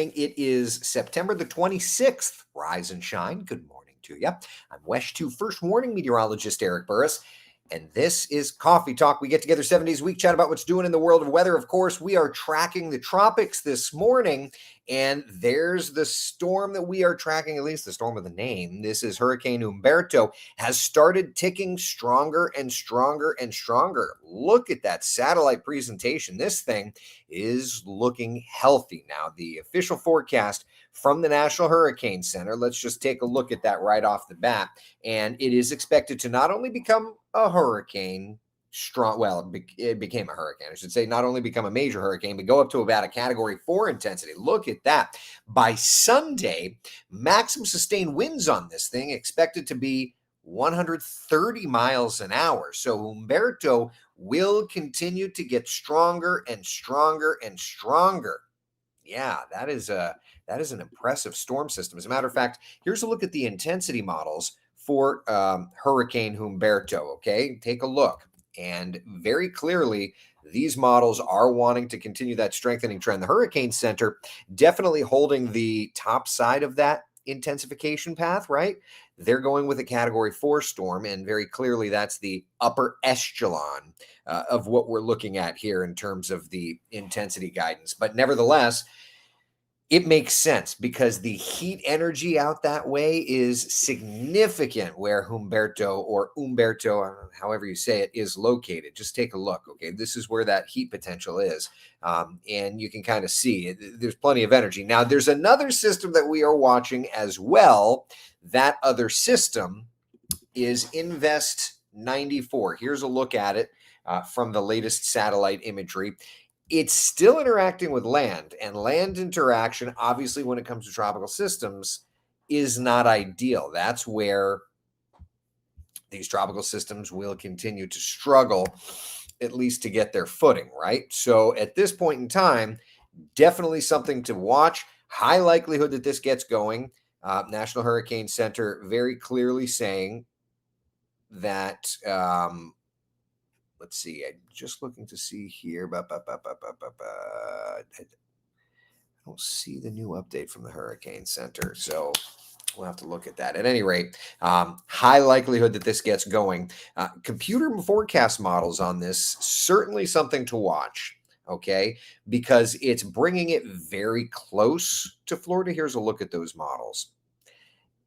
morning. It is September the 26th. Rise and shine. Good morning to you. I'm WESH 2 First Warning Meteorologist Eric Burris, and this is Coffee Talk. We get together 7 days a week, chat about what's doing in the world of weather. Of course, we are tracking the tropics this morning, and there's the storm that we are tracking, at least the storm with a name. This is Hurricane Humberto, has started ticking stronger and stronger and stronger. Look at that satellite presentation. This thing is looking healthy. Now, the official forecast from the National Hurricane Center, let's just take a look at that right off the bat. And it is expected to not only become a hurricane, it became a hurricane, I should say, not only become a major hurricane, but go up to about a Category 4 intensity. Look at that. By Sunday, maximum sustained winds on this thing expected to be 130 miles an hour. So Humberto will continue to get stronger and stronger and stronger. Yeah, that is an impressive storm system. As a matter of fact, here's a look at the intensity models for Hurricane Humberto. Okay, take a look. And very clearly, these models are wanting to continue that strengthening trend. The Hurricane Center definitely holding the top side of that intensification path, right? They're going with a Category 4 storm, and very clearly that's the upper echelon of what we're looking at here in terms of the intensity guidance. But nevertheless, it makes sense because the heat energy out that way is significant where Humberto, however you say it, is located. Just take a look, okay? This is where that heat potential is. And you can kind of see there's plenty of energy. Now, there's another system that we are watching as well. That other system is Invest94. Here's a look at it from the latest satellite imagery. It's still interacting with land, and land interaction, obviously, when it comes to tropical systems, is not ideal. That's where these tropical systems will continue to struggle, at least to get their footing, right? So at this point in time, definitely something to watch. High likelihood that this gets going. National Hurricane Center very clearly saying that let's see. I'm just looking to see here. I don't see the new update from the Hurricane Center, so we'll have to look at that. At any rate, high likelihood that this gets going. Computer forecast models on this, certainly something to watch, okay, because it's bringing it very close to Florida. Here's a look at those models.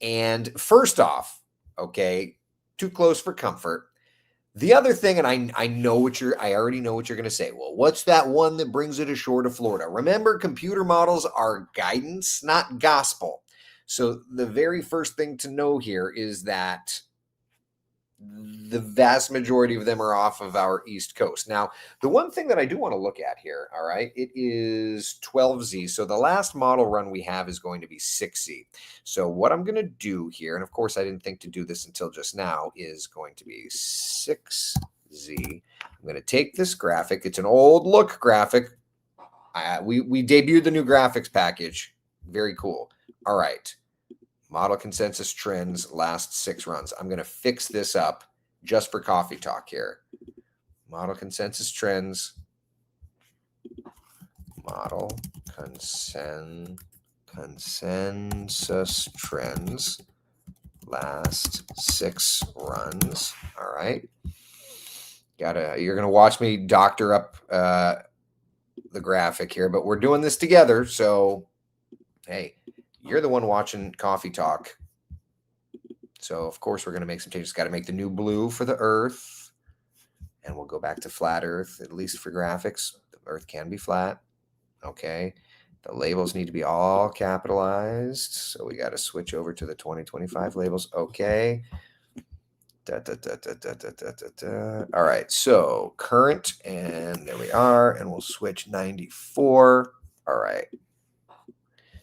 And first off, okay, too close for comfort. The other thing, and I already know what you're going to say. Well, what's that one that brings it ashore to Florida? Remember, computer models are guidance, not gospel. So the very first thing to know here is that the vast majority of them are off of our East Coast. Now, the one thing that I do want to look at here, all right, it is 12Z. So the last model run we have is going to be 6Z. So what I'm going to do here, and of course I didn't think to do this until just now, is going to be 6Z. I'm going to take this graphic. It's an old look graphic. We debuted the new graphics package. Very cool. All right. Model consensus trends, last 6 runs. I'm going to fix this up just for Coffee Talk here. Model consensus trends. Model consensus trends, last 6 runs. All right. You're going to watch me doctor up the graphic here, but we're doing this together. So, hey. You're the one watching Coffee Talk. So, of course, we're going to make some changes. Got to make the new blue for the Earth. And we'll go back to flat Earth, at least for graphics. The Earth can be flat. Okay. The labels need to be all capitalized. So we got to switch over to the 2025 labels. Okay. All right. So current, and there we are. And we'll switch 94. All right.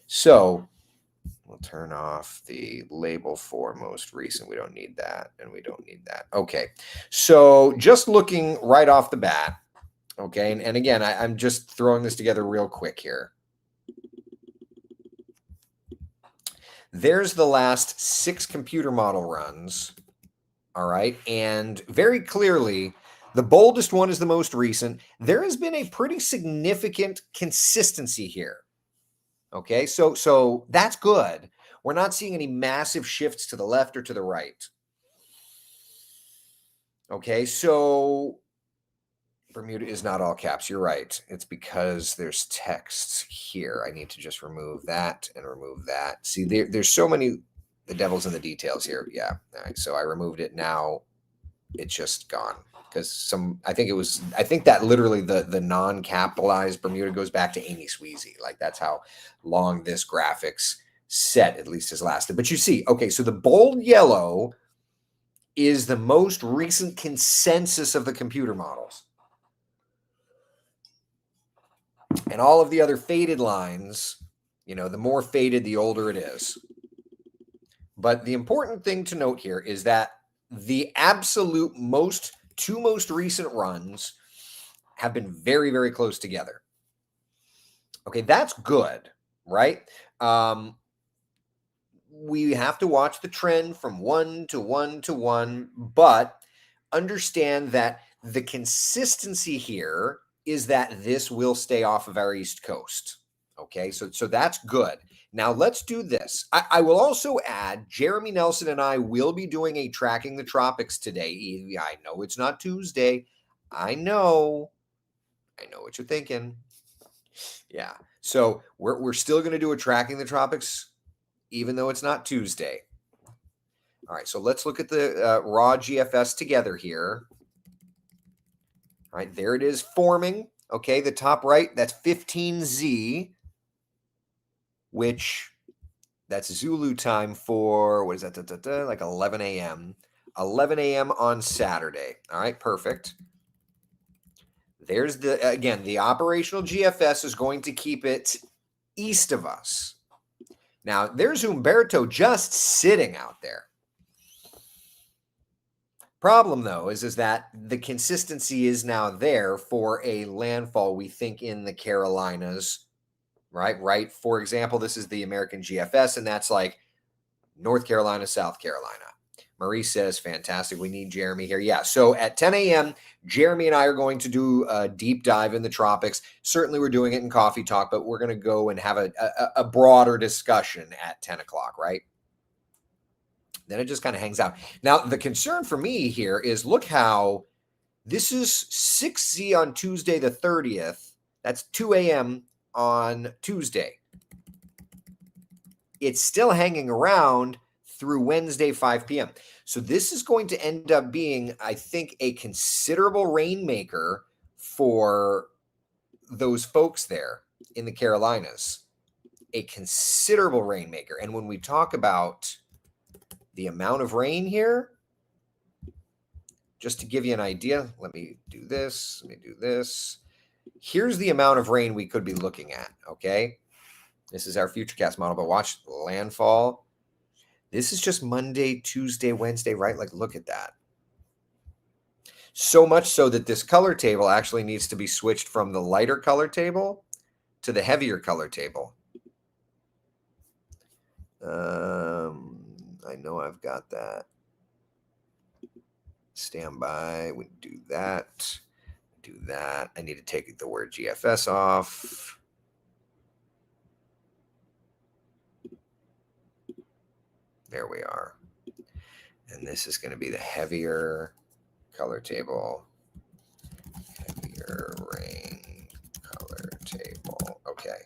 So we'll turn off the label for most recent. We don't need that, and we don't need that. Okay, so just looking right off the bat, okay, and again, I'm just throwing this together real quick here. There's the last 6 computer model runs, all right, and very clearly, the boldest one is the most recent. There has been a pretty significant consistency here. Okay, so that's good. We're not seeing any massive shifts to the left or to the right. Okay, so Bermuda is not all caps. You're right. It's because there's text here. I need to just remove that and remove that. See, there's so many, the devil's in the details here. Yeah. All right. So I removed it. Now it's just gone because I think that literally the non-capitalized Bermuda goes back to Amy Sweezy. Like that's how long this graphics set at least has lasted. But you see, okay, so the bold yellow is the most recent consensus of the computer models. And all of the other faded lines, the more faded, the older it is. But the important thing to note here is that the absolute two most recent runs have been very, very close together. Okay, that's good, right? We have to watch the trend from 1 to 1 to 1, but understand that the consistency here is that this will stay off of our East Coast. Okay, so that's good. Now let's do this. I will also add, Jeremy Nelson and I will be doing a Tracking the Tropics today. I know it's not Tuesday. I know what you're thinking. Yeah. So we're still going to do a Tracking the Tropics, even though it's not Tuesday. All right, so let's look at the raw GFS together here. All right, there it is forming. Okay, the top right, that's 15Z, which that's Zulu time for, what is that, like 11 a.m. 11 a.m. on Saturday. All right, perfect. There's again, the operational GFS is going to keep it east of us. Now, there's Humberto just sitting out there. Problem, though, is that the consistency is now there for a landfall, we think, in the Carolinas, right? For example, this is the American GFS, and that's like North Carolina, South Carolina. Marie says, fantastic. We need Jeremy here. Yeah, so at 10 a.m., Jeremy and I are going to do a deep dive in the tropics. Certainly, we're doing it in Coffee Talk, but we're going to go and have a broader discussion at 10 o'clock, right? Then it just kind of hangs out. Now, the concern for me here is look how this is 6Z on Tuesday the 30th. That's 2 a.m. on Tuesday. It's still hanging around through Wednesday, 5 p.m. So this is going to end up being, I think, a considerable rainmaker for those folks there in the Carolinas. A considerable rainmaker. And when we talk about the amount of rain here, just to give you an idea, let me do this. Here's the amount of rain we could be looking at, okay? This is our futurecast model, but watch landfall. This is just Monday, Tuesday, Wednesday, right? Like, look at that. So much so that this color table actually needs to be switched from the lighter color table to the heavier color table. I know I've got that. Stand by. We do that. Do that. I need to take the word GFS off. There we are. And this is going to be the heavier color table. Heavier rain color table. Okay.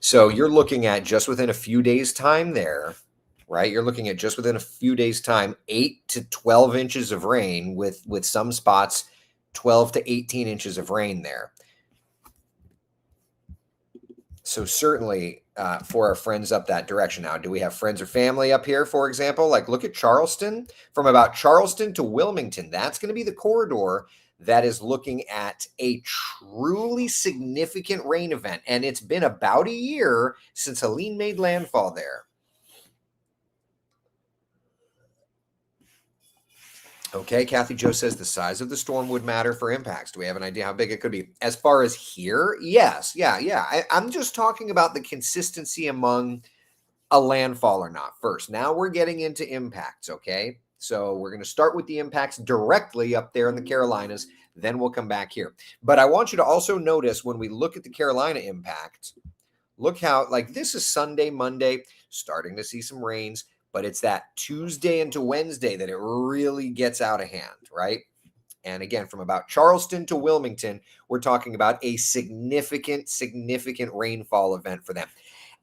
So you're looking at just within a few days' time there, right? You're looking at just within a few days' time, 8 to 12 inches of rain with some spots, 12 to 18 inches of rain there. So certainly for our friends up that direction. Now, do we have friends or family up here, for example? Like look at Charleston. From about Charleston to Wilmington, that's going to be the corridor that is looking at a truly significant rain event. And it's been about a year since Helene made landfall there. Okay, Kathy Jo says the size of the storm would matter for impacts. Do we have an idea how big it could be? As far as here, yes. Yeah. I'm just talking about the consistency among a landfall or not first. Now we're getting into impacts, okay? So we're going to start with the impacts directly up there in the Carolinas. Then we'll come back here. But I want you to also notice when we look at the Carolina impact, Look how, like, this is Sunday, Monday, starting to see some rains, but it's that Tuesday into Wednesday that it really gets out of hand, right? And again, from about Charleston to Wilmington, we're talking about a significant rainfall event for them.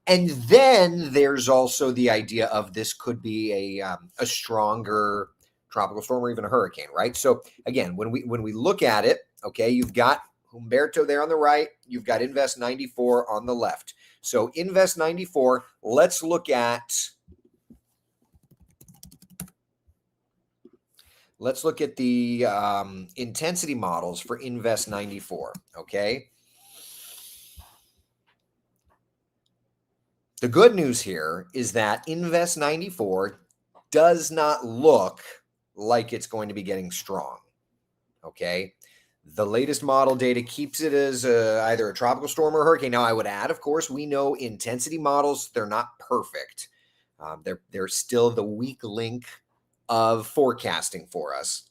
And then there's also the idea of this could be a stronger tropical storm or even a hurricane, right? So again, when we look at it, okay, you've got Humberto there on the right, you've got Invest94 on the left. So Invest94, let's look at the intensity models for Invest94, okay? The good news here is that Invest94 does not look like it's going to be getting strong, okay? The latest model data keeps it as either a tropical storm or a hurricane. Now, I would add, of course, we know intensity models, they're not perfect. They're still the weak link of forecasting for us.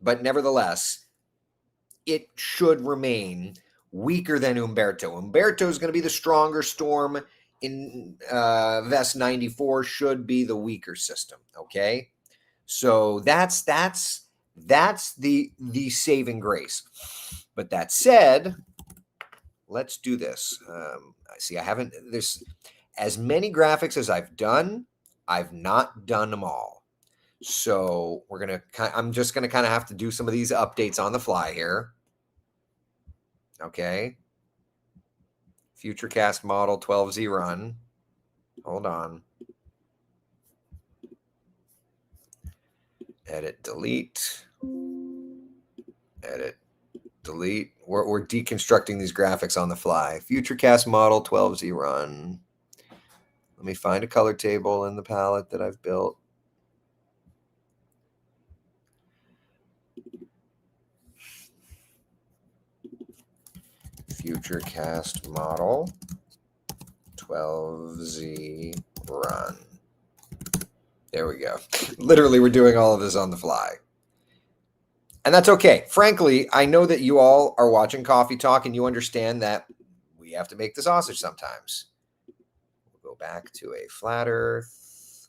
But nevertheless, it should remain weaker than Humberto. Humberto is going to be the stronger storm. Invest94 should be the weaker system. Okay, so that's the saving grace. But that said, let's do this. I see I haven't. There's as many graphics as I've done. I've not done them all. So I'm just gonna kind of have to do some of these updates on the fly here. Okay. Futurecast model 12Z run. Hold on. Edit, delete. Edit, delete. We're deconstructing these graphics on the fly. Futurecast model 12Z run. Let me find a color table in the palette that I've built. Futurecast model 12Z run. There we go. Literally, we're doing all of this on the fly. And that's okay. Frankly, I know that you all are watching Coffee Talk and you understand that we have to make the sausage sometimes. We'll go back to a flat earth.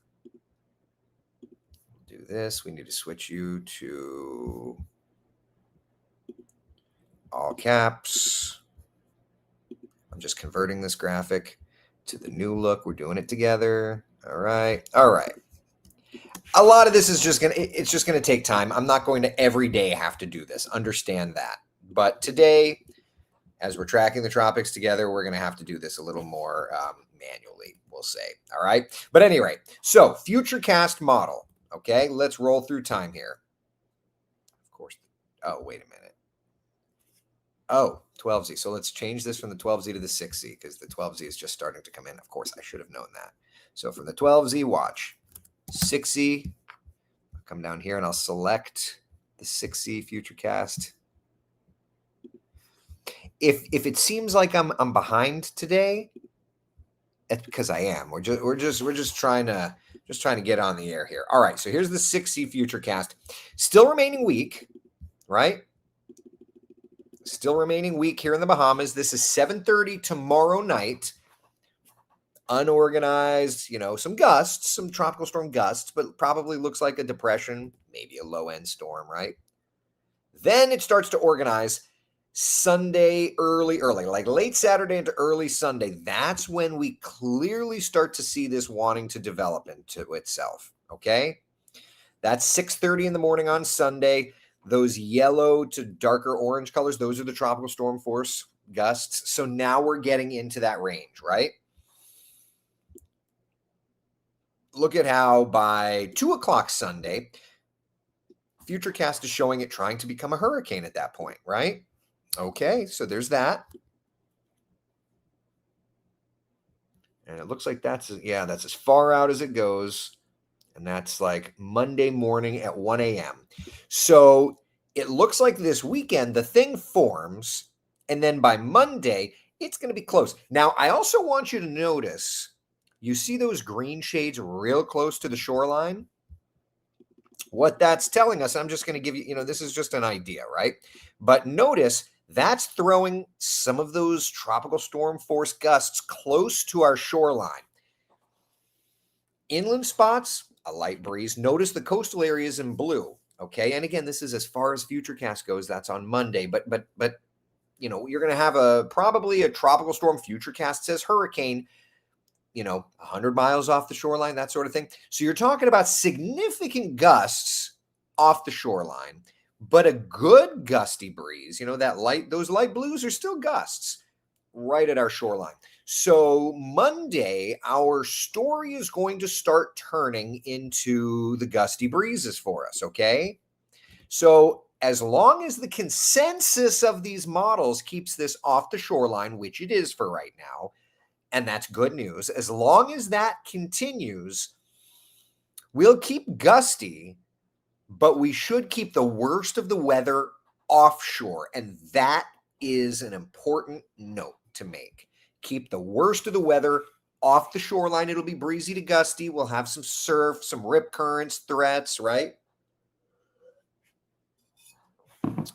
Do this. We need to switch you to all caps. I'm just converting this graphic to the new look. We're doing it together. All right. All right. A lot of this is it's just going to take time. I'm not going to every day have to do this. Understand that. But today, as we're tracking the tropics together, we're going to have to do this a little more manually, we'll say. All right. But anyway, so Futurecast model. Okay. Let's roll through time here. Of course. Oh, wait a minute. Oh, 12Z. So let's change this from the 12Z to the 6Z because the 12Z is just starting to come in. Of course, I should have known that. So from the 12Z, watch 6Z. I'll come down here and I'll select the 6Z Futurecast. If it seems like I'm behind today, it's because I am. We're just trying to get on the air here. All right. So here's the 6Z Futurecast. Still remaining weak, right? Still remaining weak here in the Bahamas. This is 7:30 tomorrow night. Unorganized, some gusts, some tropical storm gusts, but probably looks like a depression, maybe a low-end storm, right? Then it starts to organize Sunday early, like late Saturday into early Sunday. That's when we clearly start to see this wanting to develop into itself, okay? That's 6:30 in the morning on Sunday. Those yellow to darker orange colors, those are the tropical storm force gusts. So now we're getting into that range, right? Look at how by 2 o'clock Sunday, Futurecast is showing it trying to become a hurricane at that point, right? Okay, so there's that. And it looks like that's as far out as it goes. And that's like Monday morning at 1 a.m. So it looks like this weekend, the thing forms. And then by Monday, it's going to be close. Now, I also want you to notice, you see those green shades real close to the shoreline? What that's telling us, I'm just going to give you, this is just an idea, right? But notice That's throwing some of those tropical storm force gusts close to our shoreline. Inland spots, a light breeze. Notice the coastal areas in blue. Okay. And again, this is as far as futurecast goes. That's on Monday. But you're going to have probably a tropical storm. Futurecast says hurricane, 100 miles off the shoreline, that sort of thing. So you're talking about significant gusts off the shoreline, but a good gusty breeze, those light blues are still gusts right at our shoreline. So Monday, our story is going to start turning into the gusty breezes for us, okay? So as long as the consensus of these models keeps this off the shoreline, which it is for right now, and that's good news, as long as that continues, we'll keep gusty, but we should keep the worst of the weather offshore. And that is an important note to make. Keep the worst of the weather off the shoreline. It'll be breezy to gusty. We'll have some surf, some rip currents, threats, right?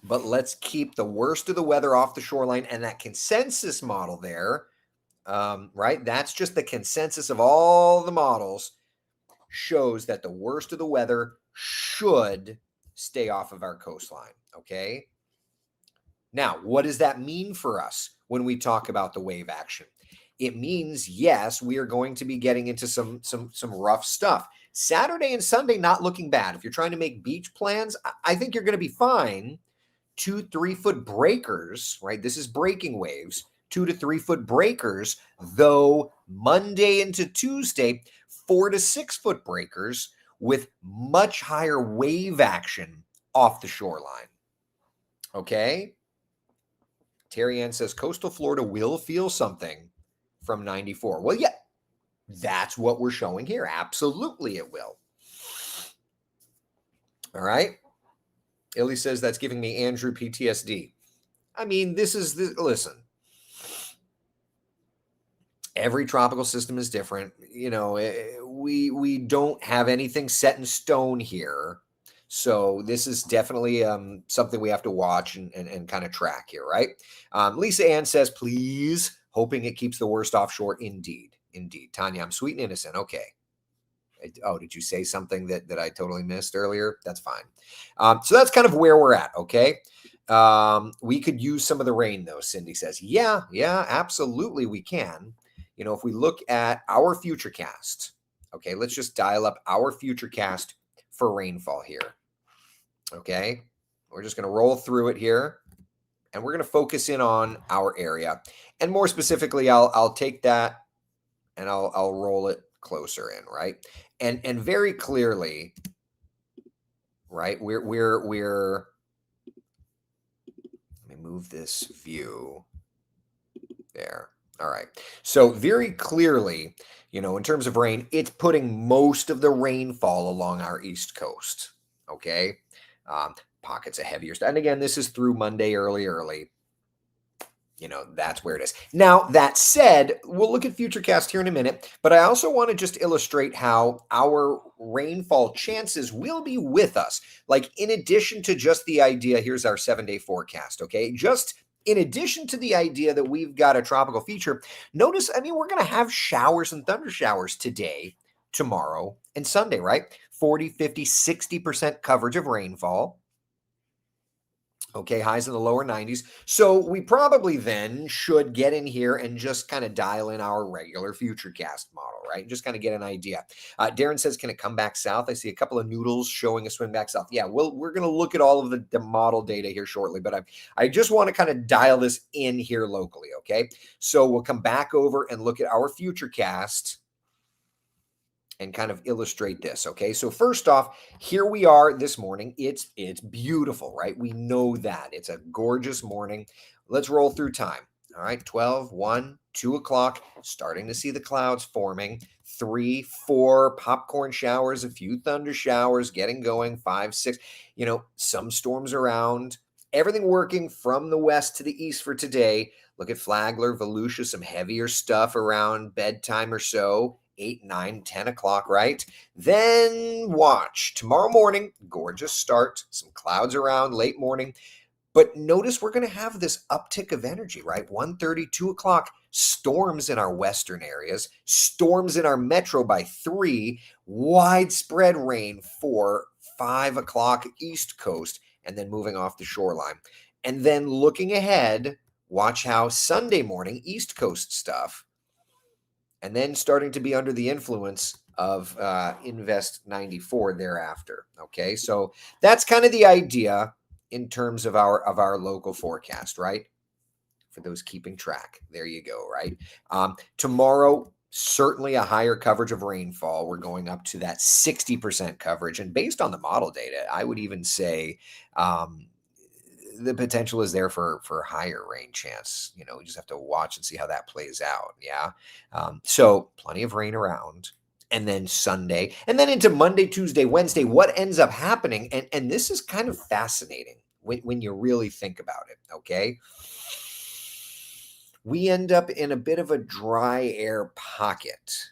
But let's keep the worst of the weather off the shoreline. And that consensus model there, right? That's just the consensus of all the models, shows that the worst of the weather should stay off of our coastline. Okay. Now, what does that mean for us when we talk about the wave action? It means, yes, we are going to be getting into some rough stuff. Saturday and Sunday not looking bad. If you're trying to make beach plans, I think you're going to be fine. 2-3 foot breakers, right? This is breaking waves. 2 to 3 foot breakers, though Monday into Tuesday, 4 to 6 foot breakers with much higher wave action off the shoreline. Okay. Terry Ann says coastal Florida will feel something from 94. Well, yeah, that's what we're showing here. Absolutely, it will. All right. Illy says that's giving me Andrew PTSD. I mean, listen. Every tropical system is different. We don't have anything set in stone here. So this is definitely something we have to watch and kind of track here, right? Lisa Ann says, please, hoping it keeps the worst offshore. Indeed. Tanya, I'm sweet and innocent. Okay. Oh, did you say something that I totally missed earlier? That's fine. So that's kind of where we're at, okay? We could use some of the rain, though, Cindy says. Yeah, absolutely we can. If we look at our futurecast, okay, let's just dial up our futurecast for rainfall here. Okay, we're just going to roll through it here, and we're going to focus in on our area, and more specifically, I'll take that and I'll roll it closer in, right? And very clearly, right? We're. Let me move this view there. All right. So very clearly, in terms of rain, it's putting most of the rainfall along our east coast. Okay. Pockets of heavier stuff. And again, this is through Monday early. That's where it is. Now, that said, we'll look at Futurecast here in a minute, but I also want to just illustrate how our rainfall chances will be with us. Like, in addition to just the idea, here's our 7-day forecast, okay? Just in addition to the idea that we've got a tropical feature, notice, we're going to have showers and thunder showers today, tomorrow, and Sunday, right? 40, 50, 60% coverage of rainfall. Okay, highs in the lower 90s. So we probably then should get in here and just kind of dial in our regular futurecast model, right? Just kind of get an idea. Darren says, can it come back south? I see a couple of noodles showing a swing back south. Yeah, we're going to look at all of the model data here shortly, but I just want to kind of dial this in here locally, okay? So we'll come back over and look at our futurecast and kind of illustrate this. Okay. So first off, here we are this morning. It's beautiful, right? We know that it's a gorgeous morning. Let's roll through time. All right. 12, 1, 2 o'clock, starting to see the clouds forming. 3, 4 popcorn showers, a few thunder showers getting going. 5, 6, some storms around, everything working from the west to the east for today. Look at Flagler, Volusia, some heavier stuff around bedtime or so. 8, 9, 10 o'clock, right? Then watch tomorrow morning, gorgeous start, some clouds around late morning. But notice we're going to have this uptick of energy, right? 1:30, 2 o'clock, storms in our western areas, storms in our metro by 3, widespread rain for 5 o'clock East Coast, and then moving off the shoreline. And then looking ahead, watch how Sunday morning, East Coast stuff, and then starting to be under the influence of Invest94 thereafter. Okay, so that's kind of the idea in terms of our local forecast, right? For those keeping track, there you go, right? Tomorrow, certainly a higher coverage of rainfall. We're going up to that 60% coverage, and based on the model data, I would even say the potential is there for higher rain chance. We just have to watch and see how that plays out. Yeah. So plenty of rain around. And then Sunday, and then into Monday, Tuesday, Wednesday, what ends up happening, and this is kind of fascinating when you really think about it, okay? We end up in a bit of a dry air pocket,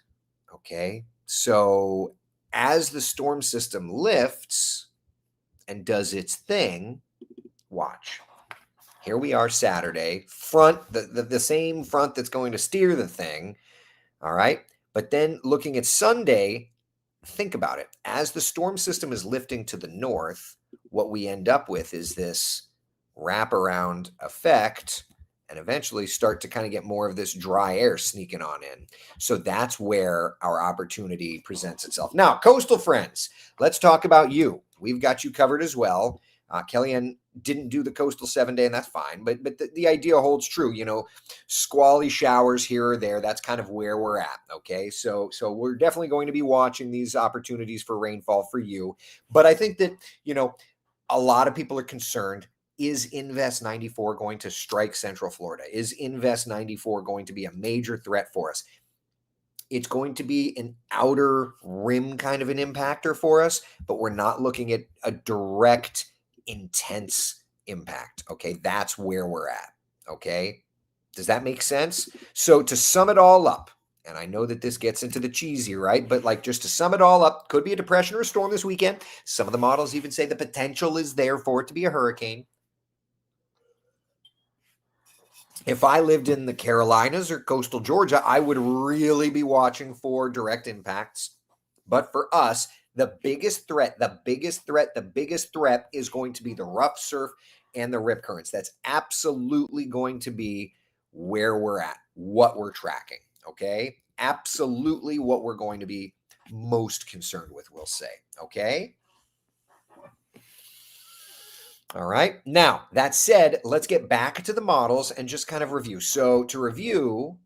okay? So as the storm system lifts and does its thing, watch. Here we are Saturday, the same front that's going to steer the thing, all right? But then looking at Sunday, think about it. As the storm system is lifting to the north, what we end up with is this wraparound effect and eventually start to kind of get more of this dry air sneaking on in. So that's where our opportunity presents itself. Now, coastal friends, let's talk about you. We've got you covered as well. Kellyanne didn't do the coastal 7-day, and that's fine. But the idea holds true. Squally showers here or there. That's kind of where we're at. Okay, so we're definitely going to be watching these opportunities for rainfall for you. But I think that a lot of people are concerned. Is Invest94 going to strike Central Florida? Is Invest94 going to be a major threat for us? It's going to be an outer rim kind of an impactor for us, but we're not looking at a direct intense impact. Okay, that's where we're at. Okay, does that make sense? So to sum it all up, and I know that this gets into the cheesy, right? But just to sum it all up, could be a depression or a storm this weekend. Some of the models even say the potential is there for it to be a hurricane. If I lived in the Carolinas or coastal Georgia, I would really be watching for direct impacts. But for us, the biggest threat is going to be the rough surf and the rip currents. That's absolutely going to be where we're at, what we're tracking, okay? Absolutely what we're going to be most concerned with, we'll say, okay? All right. Now, that said, let's get back to the models and just kind of review. So to review,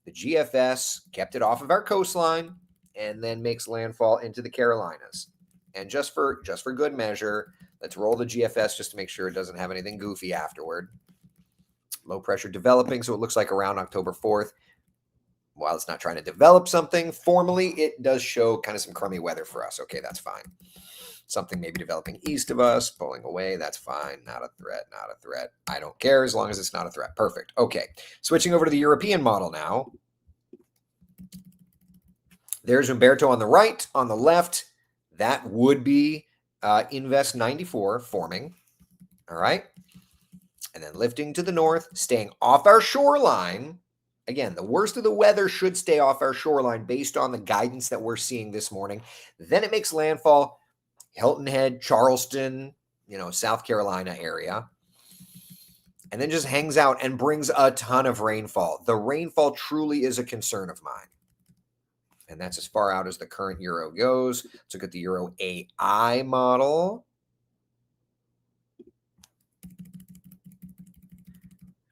the GFS kept it off of our coastline and then makes landfall into the Carolinas. And just for good measure, let's roll the GFS just to make sure it doesn't have anything goofy afterward. Low pressure developing, so it looks like around October 4th. While it's not trying to develop something formally, it does show kind of some crummy weather for us. Okay, that's fine. Something maybe developing east of us, pulling away, that's fine. Not a threat, not a threat. I don't care as long as it's not a threat. Perfect. Okay, switching over to the European model now. There's Humberto on the right. On the left, that would be Invest94 forming. All right. And then lifting to the north, staying off our shoreline. Again, the worst of the weather should stay off our shoreline based on the guidance that we're seeing this morning. Then it makes landfall Hilton Head, Charleston, South Carolina area, and then just hangs out and brings a ton of rainfall. The rainfall truly is a concern of mine. And that's as far out as the current Euro goes. Let's look at the Euro AI model.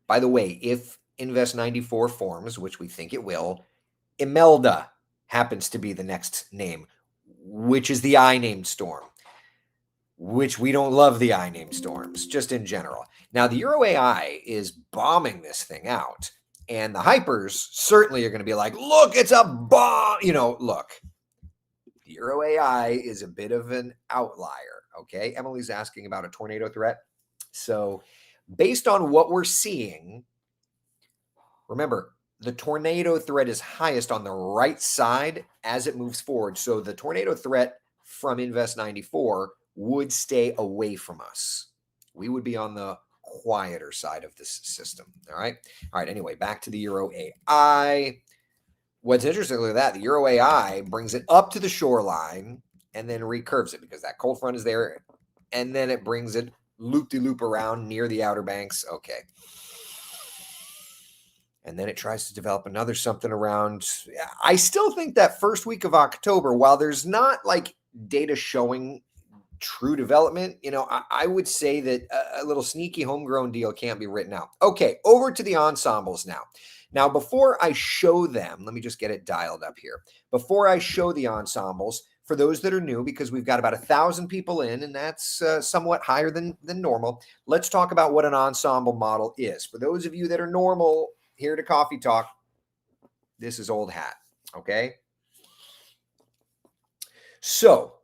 By the way, if Invest94 forms, which we think it will, Imelda happens to be the next name, which is the I-named storm, which we don't love the I-named storms, just in general. Now, the Euro AI is bombing this thing out, and the hypers certainly are going to be like, look, it's a bomb. Look, the Euro AI is a bit of an outlier, okay? Emily's asking about a tornado threat. So based on what we're seeing, remember, the tornado threat is highest on the right side as it moves forward. So the tornado threat from Invest94 would stay away from us. We would be on the quieter side of this system. All right. Anyway, back to the Euro AI. What's interesting with that, the Euro AI brings it up to the shoreline and then recurves it because that cold front is there. And then it brings it loop-de-loop around near the Outer Banks. Okay. And then it tries to develop another something around. I still think that first week of October, while there's not like data showing true development, I would say that a little sneaky homegrown deal can't be written out. Okay, over to the ensembles now. Now, before I show them, let me just get it dialed up here. Before I show the ensembles, for those that are new, because we've got about 1,000 people in, and that's somewhat higher than normal, let's talk about what an ensemble model is. For those of you that are normal here to Coffee Talk, this is old hat, okay? So,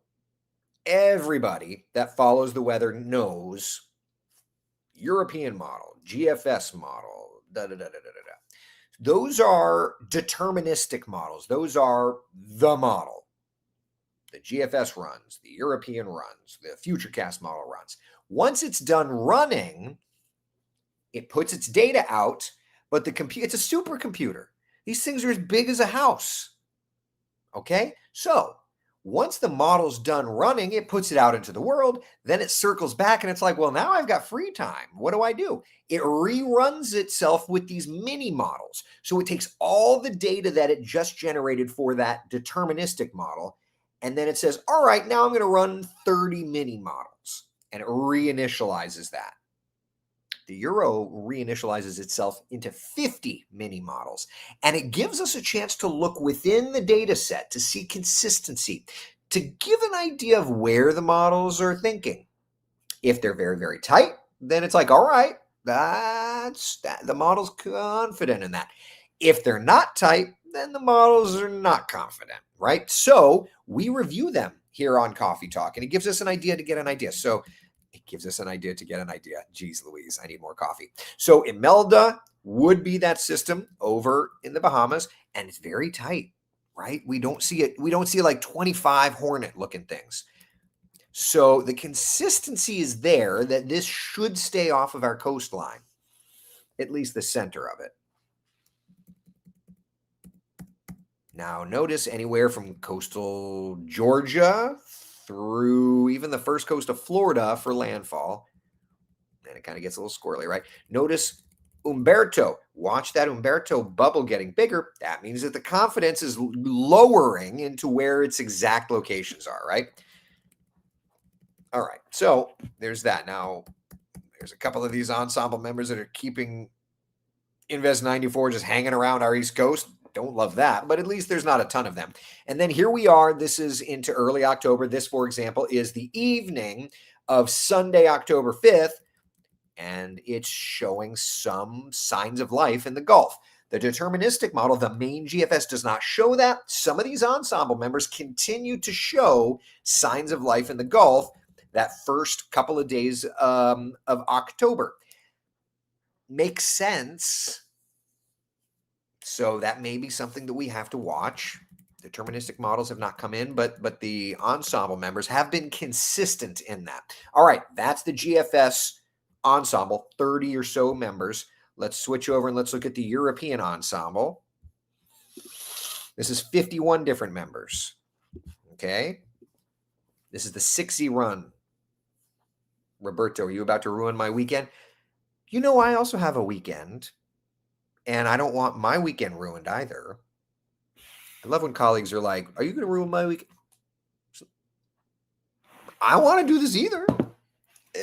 everybody that follows the weather knows European model, GFS model, Those are deterministic models. Those are the model. The GFS runs, the European runs, the futurecast model runs. Once it's done running, it puts its data out, but it's a supercomputer. These things are as big as a house. Okay? So, once the model's done running, it puts it out into the world, then it circles back and it's like, well, now I've got free time. What do? It reruns itself with these mini models. So it takes all the data that it just generated for that deterministic model, and then it says, all right, now I'm going to run 30 mini models, and it reinitializes that. The Euro reinitializes itself into 50 mini models, and it gives us a chance to look within the data set to see consistency, to give an idea of where the models are thinking. If they're very, very tight, then it's like, all right, the model's confident in that. If they're not tight, then the models are not confident, right? So we review them here on Coffee Talk, and it gives us an idea to get an idea. So it gives us an idea to get an idea. Geez Louise, I need more coffee. So Imelda would be that system over in the Bahamas, and it's very tight, right? We don't see it. We don't see like 25 Hornet looking things. So the consistency is there that this should stay off of our coastline, at least the center of it. Now notice anywhere from coastal Georgia through even the first coast of Florida for landfall. And it kind of gets a little squirrely, right? Notice Humberto. Watch that Humberto bubble getting bigger. That means that the confidence is lowering into where its exact locations are, right? All right, so there's that. Now, there's a couple of these ensemble members that are keeping Invest94 just hanging around our East Coast. Don't love that, but at least there's not a ton of them. And then here we are. This is into early October. This, for example, is the evening of Sunday, October 5th, and it's showing some signs of life in the Gulf. The deterministic model, the main GFS, does not show that. Some of these ensemble members continue to show signs of life in the Gulf that first couple of days of October. Makes sense. So that may be something that we have to watch. Deterministic models have not come in, but the ensemble members have been consistent in that. All right, that's the GFS ensemble, 30 or so members. Let's switch over and let's look at the European ensemble. This is 51 different members. Okay. This is the 6Z run. Roberto, are you about to ruin my weekend? You know, I also have a weekend, and I don't want my weekend ruined either. I love when colleagues are like, are you going to ruin my weekend? I want to do this either.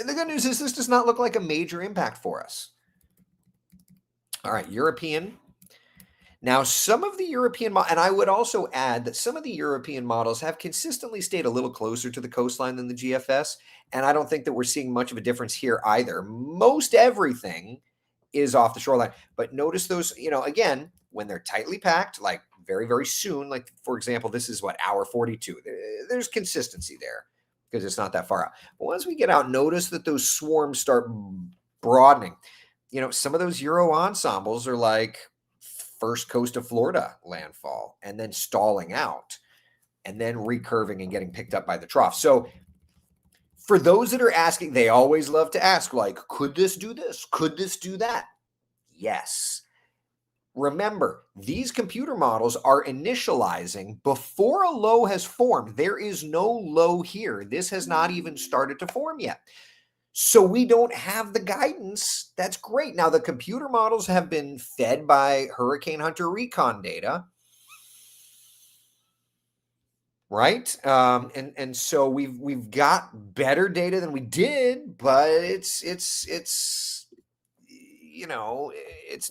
The good news is this does not look like a major impact for us. All right, European. Now, some of the European, and I would also add that some of the European models have consistently stayed a little closer to the coastline than the GFS, and I don't think that we're seeing much of a difference here either. Most everything is off the shoreline, but notice those, again, when they're tightly packed, like very, very soon, like for example, this is what, hour 42. There's consistency there because it's not that far out. But once we get out, notice that those swarms start broadening. Some of those Euro ensembles are like first coast of Florida landfall and then stalling out and then recurving and getting picked up by the trough. So For those that are asking, they always love to ask, like, could this do this? Could this do that? Yes. Remember, these computer models are initializing before a low has formed. There is no low here. This has not even started to form yet. So we don't have the guidance. That's great. Now, the computer models have been fed by Hurricane Hunter recon data, right? And so we've got better data than we did, but it's it's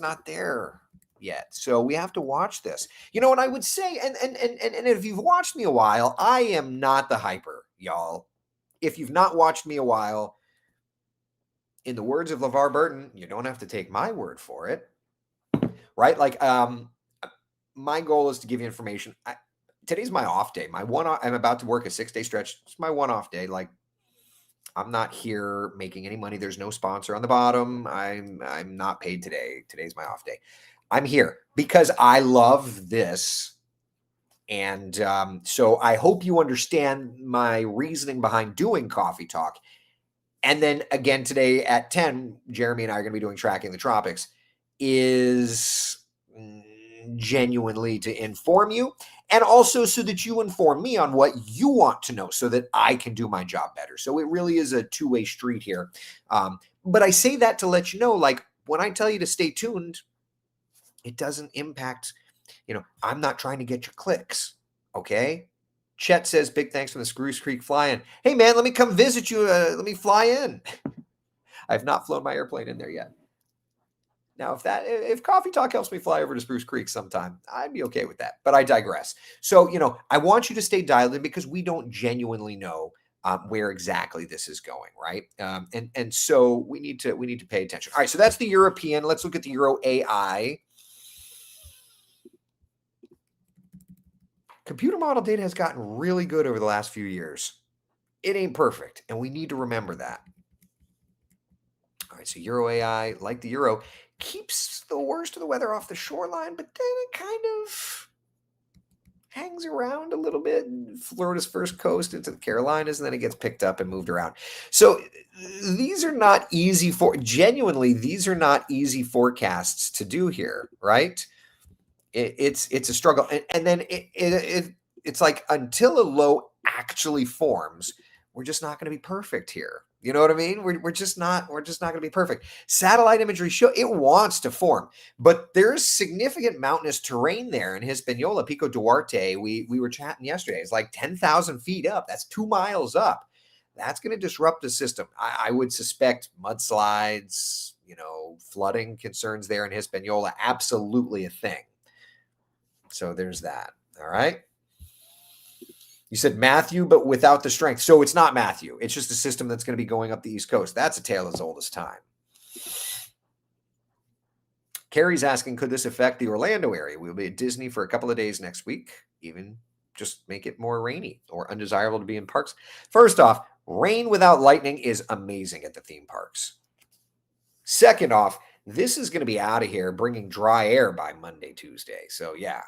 not there yet. So we have to watch this. And I would say, and if you've watched me a while, I am not the hyper, y'all. If you've not watched me a while, in the words of LeVar Burton, you don't have to take my word for it, right? Like, my goal is to give you information. Today's my off day. I'm about to work a 6-day stretch. It's my one off day. Like, I'm not here making any money. There's no sponsor on the bottom. I'm not paid today. Today's my off day. I'm here because I love this. And so I hope you understand my reasoning behind doing Coffee Talk. And then again today at 10, Jeremy and I are going to be doing Tracking the Tropics, is genuinely to inform you, and also so that you inform me on what you want to know so that I can do my job better. So it really is a two-way street here. But I say that to let you know, like, when I tell you to stay tuned, it doesn't impact, I'm not trying to get your clicks, okay? Chet says, big thanks from the Spruce Creek fly-in. Hey, man, let me come visit you. Let me fly in. I've not flown my airplane in there yet. Now, if Coffee Talk helps me fly over to Spruce Creek sometime, I'd be okay with that. But I digress. So, I want you to stay dialed in because we don't genuinely know where exactly this is going, right? And so we need to pay attention. All right, so that's the European. Let's look at the Euro AI. Computer model data has gotten really good over the last few years. It ain't perfect, and we need to remember that. All right, so Euro AI, like the Euro, keeps the worst of the weather off the shoreline, but then it kind of hangs around a little bit. Florida's first coast into the Carolinas, and then it gets picked up and moved around. So these are not easy these are not easy forecasts to do here, right? It's a struggle. And then it's like, until a low actually forms, we're just not going to be perfect here. You know what I mean? We're just not going to be perfect. Satellite imagery show it wants to form, but there's significant mountainous terrain there in Hispaniola, Pico Duarte. We were chatting yesterday. It's like 10,000 feet up. That's 2 miles up. That's going to disrupt the system. I would suspect mudslides, flooding concerns there in Hispaniola. Absolutely a thing. So there's that. All right. You said Matthew, but without the strength. So it's not Matthew. It's just a system that's going to be going up the East Coast. That's a tale as old as time. Carrie's asking, could this affect the Orlando area? We'll be at Disney for a couple of days next week. Even just make it more rainy or undesirable to be in parks. First off, rain without lightning is amazing at the theme parks. Second off, this is going to be out of here bringing dry air by Monday, Tuesday. So yeah.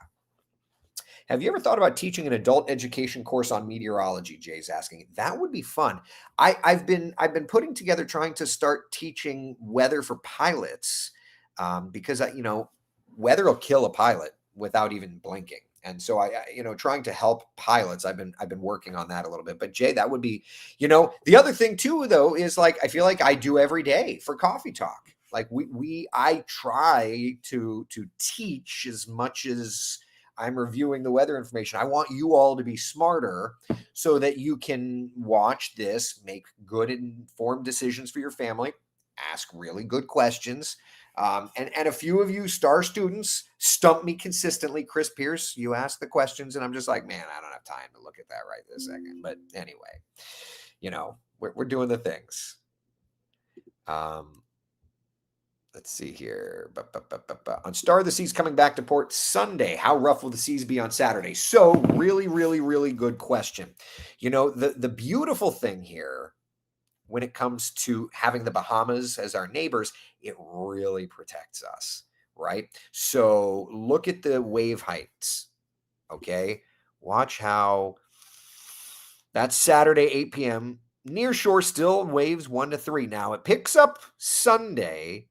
Have you ever thought about teaching an adult education course on meteorology? Jay's asking. That would be fun. I've been putting together, trying to start teaching weather for pilots, because weather will kill a pilot without even blinking. And so trying to help pilots, I've been working on that a little bit. But Jay, that would be, the other thing too, though, is like, I feel like I do every day for Coffee Talk. Like I try to teach as much as I'm reviewing the weather information. I want you all to be smarter so that you can watch this, make good informed decisions for your family, ask really good questions. And a few of you star students stump me consistently. Chris Pierce, you ask the questions and I'm just like, man, I don't have time to look at that right this second. But anyway, we're doing the things. Let's see here. On Star of the Seas coming back to port Sunday, how rough will the seas be on Saturday? So really, really, really good question. The beautiful thing here when it comes to having the Bahamas as our neighbors, it really protects us, right? So look at the wave heights, okay? Watch how that's Saturday, 8 p.m. Near shore still waves 1 to 3. Now it picks up Sunday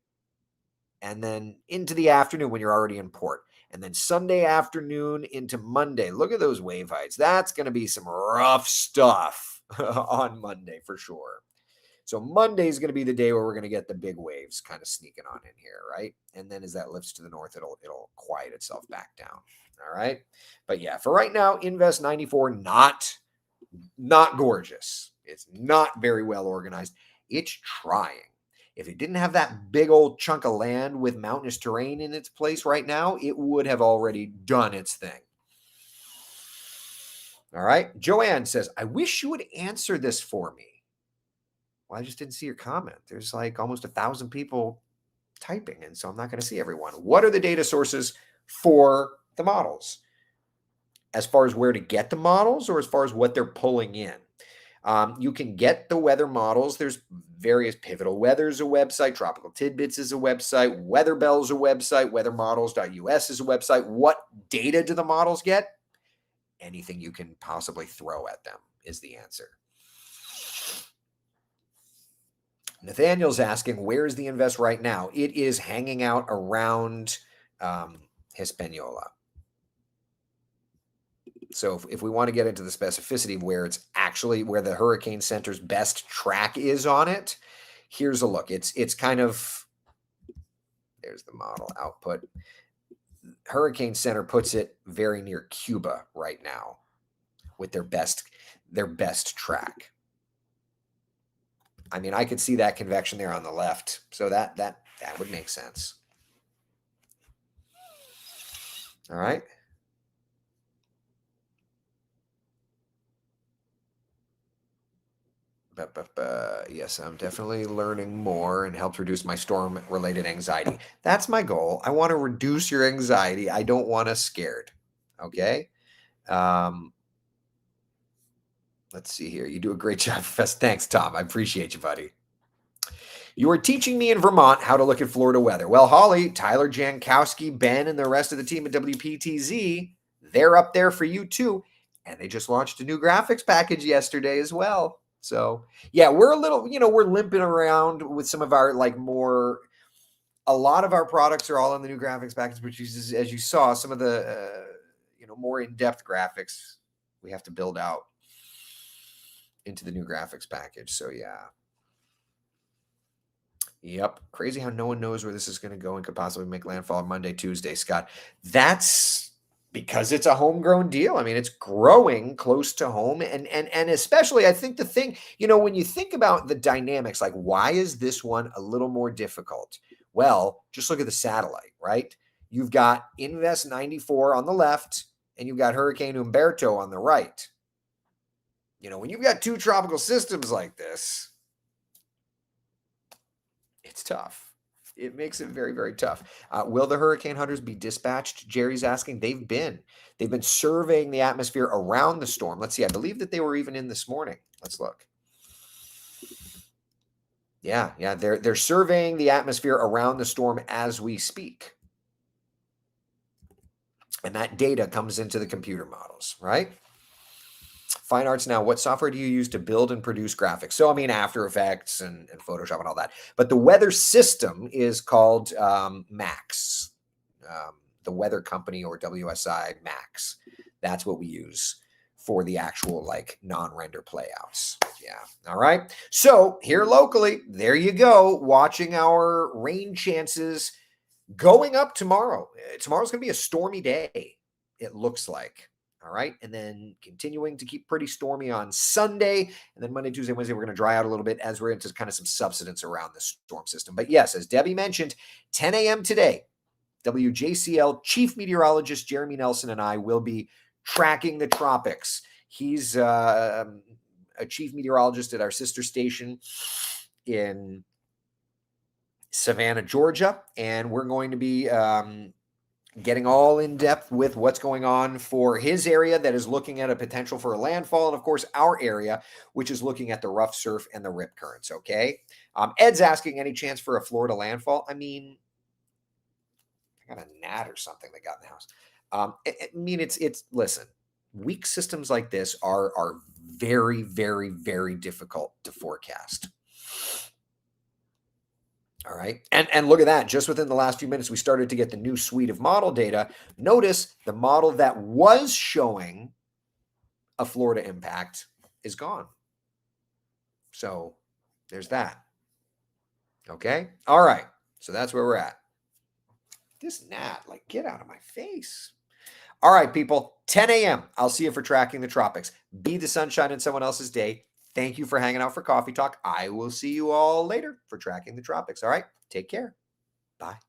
and then into the afternoon when you're already in port. And then Sunday afternoon into Monday. Look at those wave heights. That's going to be some rough stuff on Monday for sure. So Monday is going to be the day where we're going to get the big waves kind of sneaking on in here, right? And then as that lifts to the north, it'll quiet itself back down. All right. But yeah, for right now, Invest 94 not gorgeous. It's not very well organized. It's trying. If it didn't have that big old chunk of land with mountainous terrain in its place right now, it would have already done its thing. All right. Joanne says, I wish you would answer this for me. Well, I just didn't see your comment. There's like almost 1,000 people typing, and so I'm not going to see everyone. What are the data sources for the models? As far as where to get the models or as far as what they're pulling in? You can get the weather models. There's various Pivotal Weather's a website. Tropical Tidbits is a website. Weatherbell's a website. Weathermodels.us is a website. What data do the models get? Anything you can possibly throw at them is the answer. Nathaniel's asking, where's the Invest right now? It is hanging out around Hispaniola. So if we want to get into the specificity of where it's actually where the Hurricane Center's best track is on it, here's a look. It's kind of, there's the model output. Hurricane Center puts it very near Cuba right now with their best track. I mean, I could see that convection there on the left, so that would make sense. All right. Yes, I'm definitely learning more and helped reduce my storm-related anxiety. That's my goal. I want to reduce your anxiety. I don't want us scared. Okay. Let's see here. You do a great job, Fest. Thanks, Tom. I appreciate you, buddy. You are teaching me in Vermont how to look at Florida weather. Well, Holly, Tyler Jankowski, Ben, and the rest of the team at WPTZ, they're up there for you too. And they just launched a new graphics package yesterday as well. So yeah, we're a little, we're limping around with some of our a lot of our products are all in the new graphics package, which uses, as you saw, some of the, more in-depth graphics we have to build out into the new graphics package. So yeah. Yep. Crazy how no one knows where this is going to go and could possibly make landfall on Monday, Tuesday, Scott. That's because it's a homegrown deal. I mean, it's growing close to home. And especially, I think the thing, when you think about the dynamics, like why is this one a little more difficult? Well, just look at the satellite, right? You've got Invest 94 on the left and you've got Hurricane Humberto on the right. When you've got two tropical systems like this, it's tough. It makes it very, very tough. Will the hurricane hunters be dispatched? Jerry's asking. They've been surveying the atmosphere around the storm. Let's see. I believe that they were even in this morning. Let's look. Yeah. They're surveying the atmosphere around the storm as we speak. And that data comes into the computer models, right? Fine Arts Now, what software do you use to build and produce graphics? So, I mean, After Effects and Photoshop and all that. But the weather system is called Max, the weather company, or WSI Max. That's what we use for the actual non-render playouts. Yeah. All right. So here locally, there you go. Watching our rain chances going up tomorrow. Tomorrow's going to be a stormy day, it looks like. All right. And then continuing to keep pretty stormy on Sunday. And then Monday, Tuesday, Wednesday, we're going to dry out a little bit as we're into kind of some subsidence around the storm system. But yes, as Debbie mentioned, 10 a.m. today, WJCL Chief Meteorologist Jeremy Nelson and I will be tracking the tropics. He's a chief meteorologist at our sister station in Savannah, Georgia. And we're going to be getting all in depth with what's going on for his area that is looking at a potential for a landfall. And of course, our area, which is looking at the rough surf and the rip currents. Okay. Ed's asking, any chance for a Florida landfall? I mean, I got a gnat or something that got in the house. I mean, it's listen, weak systems like this are very, very, very difficult to forecast. All right. And look at that. Just within the last few minutes, we started to get the new suite of model data. Notice the model that was showing a Florida impact is gone. So there's that. Okay. All right. So that's where we're at. This gnat, like, get out of my face. All right, people. 10 a.m. I'll see you for Tracking the Tropics. Be the sunshine in someone else's day. Thank you for hanging out for Coffee Talk. I will see you all later for Tracking the Tropics. All right. Take care. Bye.